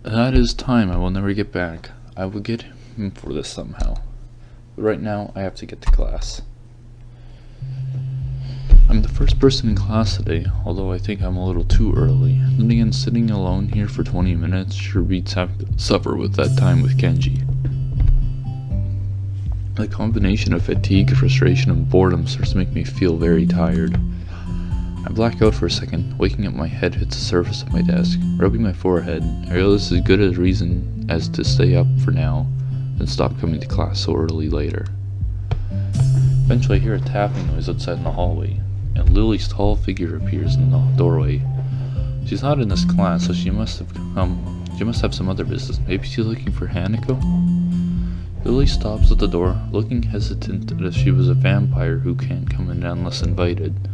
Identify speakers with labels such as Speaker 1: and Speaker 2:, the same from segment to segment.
Speaker 1: That is time I will never get back. I will get him for this somehow. But right now, I have to get to class. I'm the first person in class today, although I think I'm a little too early. Then again, sitting alone here for 20 minutes sure beats having to suffer with that time with Kenji. The combination of fatigue, frustration, and boredom starts to make me feel very tired. I black out for a second, waking up. My head hits the surface of my desk. Rubbing my forehead, I realize this is as good a reason as to stay up for now, then stop coming to class so early later. Eventually I hear a tapping noise outside in the hallway, and Lily's tall figure appears in the doorway. She's not in this class, so she must have some other business. Maybe she's looking for Hanako? Lily stops at the door, looking hesitant as if she was a vampire who can't come in unless invited.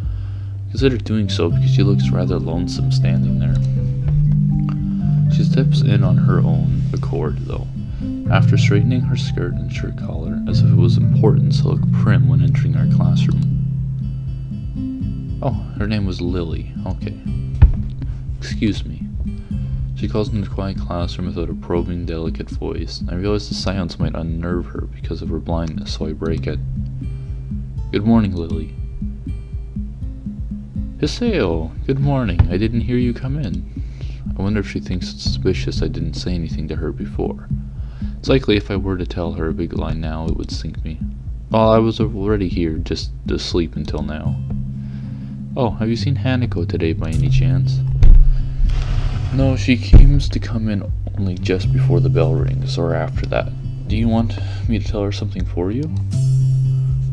Speaker 1: Consider doing so because she looks rather lonesome standing there. She steps in on her own accord, though, after straightening her skirt and shirt collar as if it was important to look prim when entering our classroom. Oh, her name was Lily. Okay. Excuse me. She calls into the quiet classroom without a probing, delicate voice. I realize the silence might unnerve her because of her blindness, so I break it. Good morning, Lily. Hiseo, good morning. I didn't hear you come in. I wonder if she thinks it's suspicious I didn't say anything to her before. It's likely if I were to tell her a big lie now, it would sink me. Well, I was already here, just asleep until now. Oh, have you seen Hanako today by any chance? No, she seems to come in only just before the bell rings, or after that. Do you want me to tell her something for you?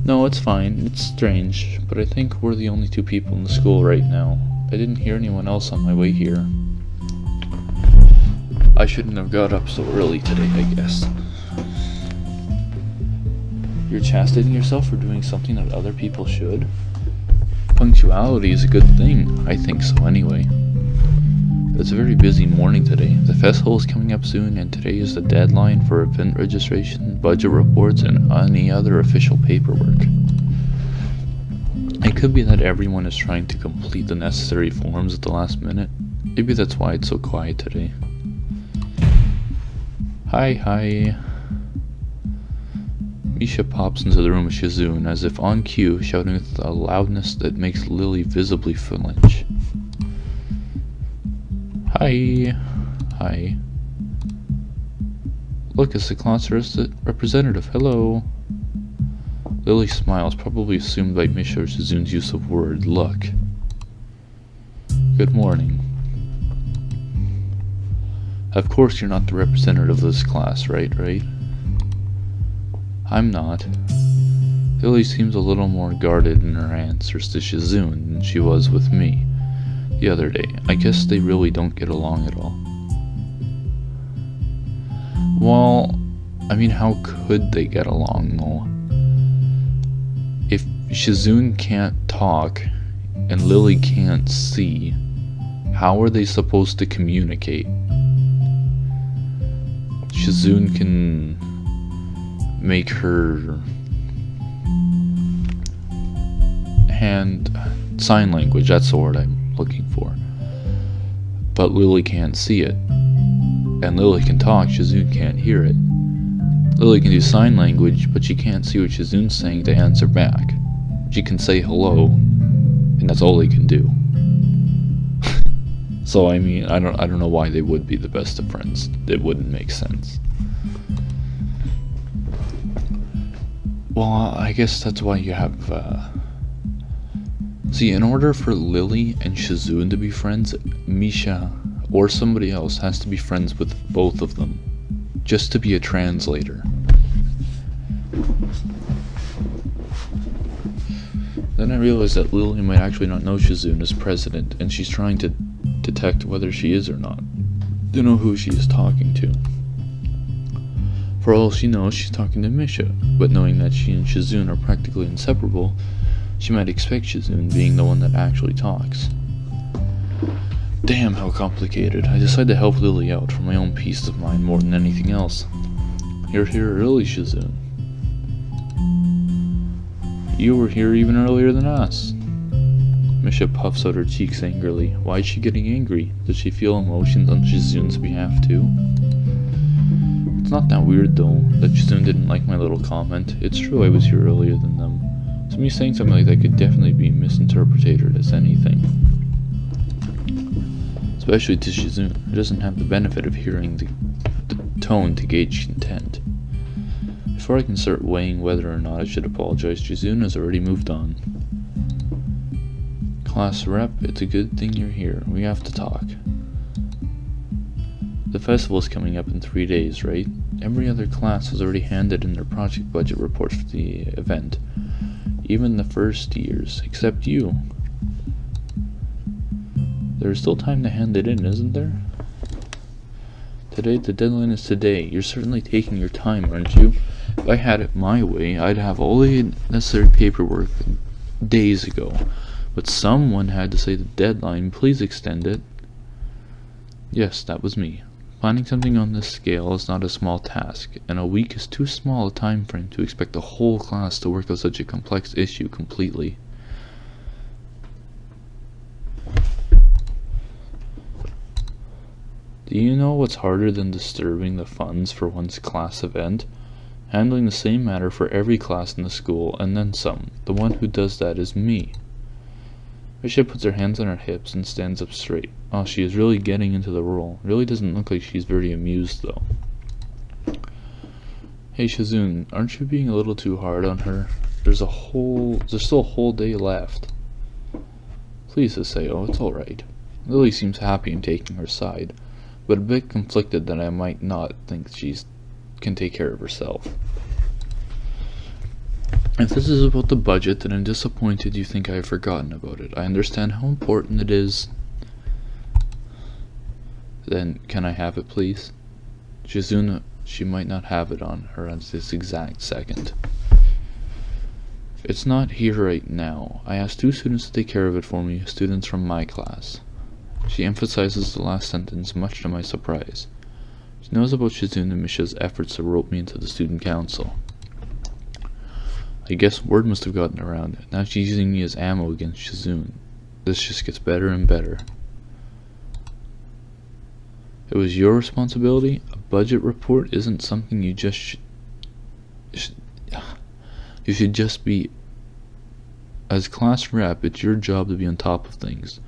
Speaker 1: No, it's fine. It's strange, but I think we're the only two people in the school right now. I didn't hear anyone else on my way here. I shouldn't have got up so early today, I guess. You're chastening yourself for doing something that other people should? Punctuality is a good thing. I think so anyway. It's a very busy morning today. The festival is coming up soon, and today is the deadline for event registration, budget reports, and any other official paperwork. It could be that everyone is trying to complete the necessary forms at the last minute. Maybe that's why it's so quiet today. Hi. Misha pops into the room with Shizune, as if on cue, shouting with a loudness that makes Lily visibly flinch. Hi. Look, it's the class representative. Hello. Lily smiles, probably assumed by Misha or Shizune's use of word look. Good morning. Of course you're not the representative of this class, right? I'm not. Lily seems a little more guarded in her answers to Shizune than she was with me the other day. I guess they really don't get along at all. Well, I mean, how could they get along, though? If Shizune can't talk and Lily can't see, how are they supposed to communicate? Shizune can make her sign language, that's the word I'm looking for. But Lily can't see it. And Lily can talk, Shizune can't hear it. Lily can do sign language, but she can't see what Shizune's saying to answer back. She can say hello, and that's all they can do. So I mean, I don't know why they would be the best of friends. It wouldn't make sense. Well, I guess that's why you have, See, in order for Lily and Shizune to be friends, Misha or somebody else has to be friends with both of them, just to be a translator. Then I realized that Lily might actually not know Shizune is president, and she's trying to detect whether she is or not, to know who she is talking to. For all she knows, she's talking to Misha, but knowing that she and Shizune are practically inseparable, she might expect Shizune being the one that actually talks. Damn, how complicated. I decided to help Lily out for my own peace of mind more than anything else. You're here early, Shizune. You were here even earlier than us. Misha puffs out her cheeks angrily. Why is she getting angry? Does she feel emotions on Shizune's behalf too? It's not that weird though, that Shizune didn't like my little comment. It's true I was here earlier than them. So me saying something like that could definitely be misinterpreted as anything. Especially to Shizune, who doesn't have the benefit of hearing the tone to gauge intent. Before I can start weighing whether or not I should apologize, Shizune has already moved on. Class rep, it's a good thing you're here. We have to talk. The festival's coming up in 3 days, right? Every other class has already handed in their project budget reports for the event. Even the first years, except you. There's still time to hand it in, isn't there? Today, the deadline is today. You're certainly taking your time, aren't you? If I had it my way, I'd have all the necessary paperwork days ago. But someone had to say the deadline. Please extend it. Yes, that was me. Planning something on this scale is not a small task, and a week is too small a time frame to expect the whole class to work on such a complex issue completely. Do you know what's harder than disturbing the funds for one's class event? Handling the same matter for every class in the school, and then some. The one who does that is me. Misha puts her hands on her hips and stands up straight. Oh, she is really getting into the role. Really doesn't look like she's very amused, though. Hey, Shizune, aren't you being a little too hard on her? There's still a whole day left. Please, Saseo, it's alright. Lily seems happy in taking her side, but a bit conflicted that I might not think she can take care of herself. If this is about the budget, then I'm disappointed you think I have forgotten about it. I understand how important it is. Then, can I have it, please? Shizune, she might not have it on her at this exact second. It's not here right now. I asked 2 students to take care of it for me, students from my class. She emphasizes the last sentence, much to my surprise. She knows about Shizune and Misha's efforts to rope me into the student council. I guess word must have gotten around. Now she's using me as ammo against Shizune. This just gets better and better. It was your responsibility? A budget report isn't something you just you should just be. As class rep, it's your job to be on top of things.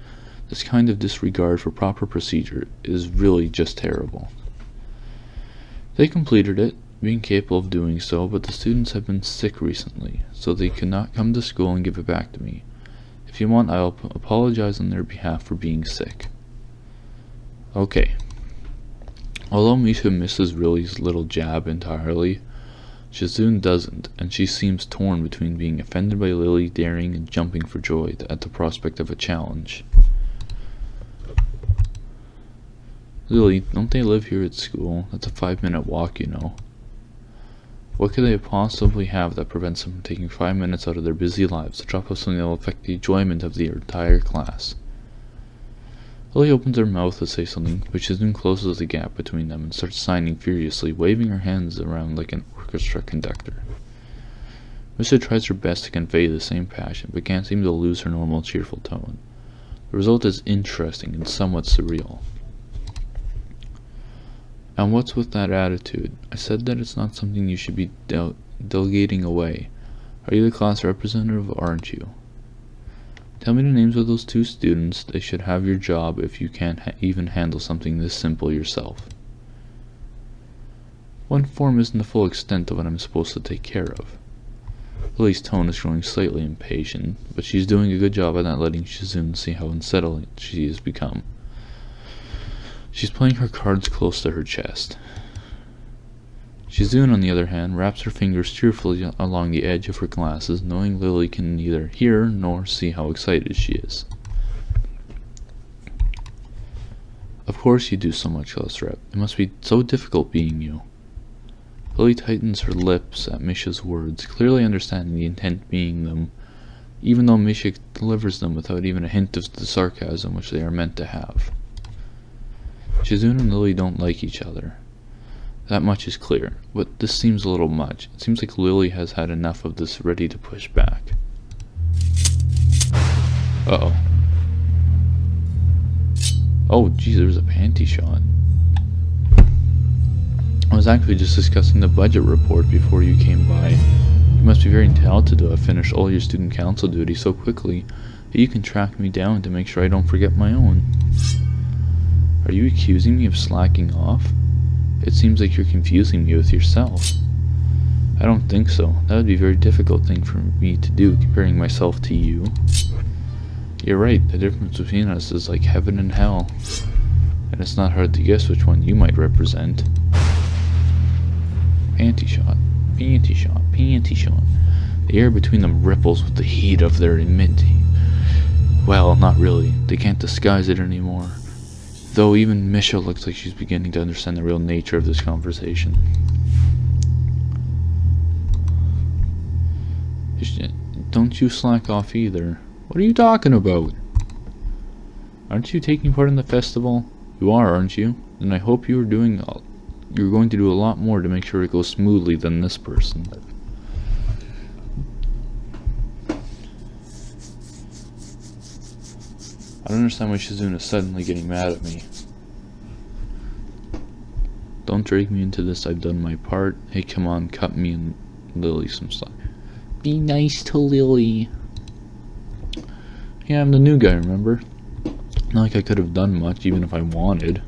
Speaker 1: This kind of disregard for proper procedure is really just terrible. They completed it, being capable of doing so, but the students have been sick recently, so they could not come to school and give it back to me. If you want, I'll apologize on their behalf for being sick. Okay. Although Misha misses Lily's little jab entirely, Shizune doesn't, and she seems torn between being offended by Lily daring and jumping for joy at the prospect of a challenge. Lily, don't they live here at school? That's a 5-minute walk, you know. What could they possibly have that prevents them from taking 5 minutes out of their busy lives to drop off something that will affect the enjoyment of the entire class? Lily opens her mouth to say something, but Shizune closes the gap between them and starts signing furiously, waving her hands around like an orchestra conductor. Misha tries her best to convey the same passion, but can't seem to lose her normal cheerful tone. The result is interesting and somewhat surreal. And what's with that attitude? I said that it's not something you should be delegating away. Are you the class representative or aren't you? Tell me the names of those 2 students. They should have your job if you can't even handle something this simple yourself. One form isn't the full extent of what I'm supposed to take care of. Lily's tone is growing slightly impatient, but she's doing a good job at not letting Shizune see how unsettling she has become. She's playing her cards close to her chest. Shizune, on the other hand, wraps her fingers cheerfully along the edge of her glasses, knowing Lily can neither hear nor see how excited she is. Of course you do so much less, Rep. It must be so difficult being you. Lily tightens her lips at Misha's words, clearly understanding the intent being them, even though Misha delivers them without even a hint of the sarcasm which they are meant to have. Shizune and Lily don't like each other. That much is clear, but this seems a little much. It seems like Lily has had enough of this, ready to push back. Uh-oh. Oh, geez, there was a panty shot. I was actually just discussing the budget report before you came by. You must be very talented to have finished all your student council duties so quickly that you can track me down to make sure I don't forget my own. Are you accusing me of slacking off? It seems like you're confusing me with yourself. I don't think so. That would be a very difficult thing for me to do, comparing myself to you. You're right, the difference between us is like heaven and hell. And it's not hard to guess which one you might represent. Panty shot, panty shot, panty shot. The air between them ripples with the heat of their emitting. Well, not really. They can't disguise it anymore. Though even Misha looks like she's beginning to understand the real nature of this conversation. Don't you slack off either. What are you talking about? Aren't you taking part in the festival? You are, aren't you? Then I hope you're going to do a lot more to make sure it goes smoothly than this person. I don't understand why Shizuna is suddenly getting mad at me. Don't drag me into this, I've done my part. Hey, come on, cut me and Lily some slack. Be nice to Lily. Yeah, I'm the new guy, remember? Not like I could have done much, even if I wanted.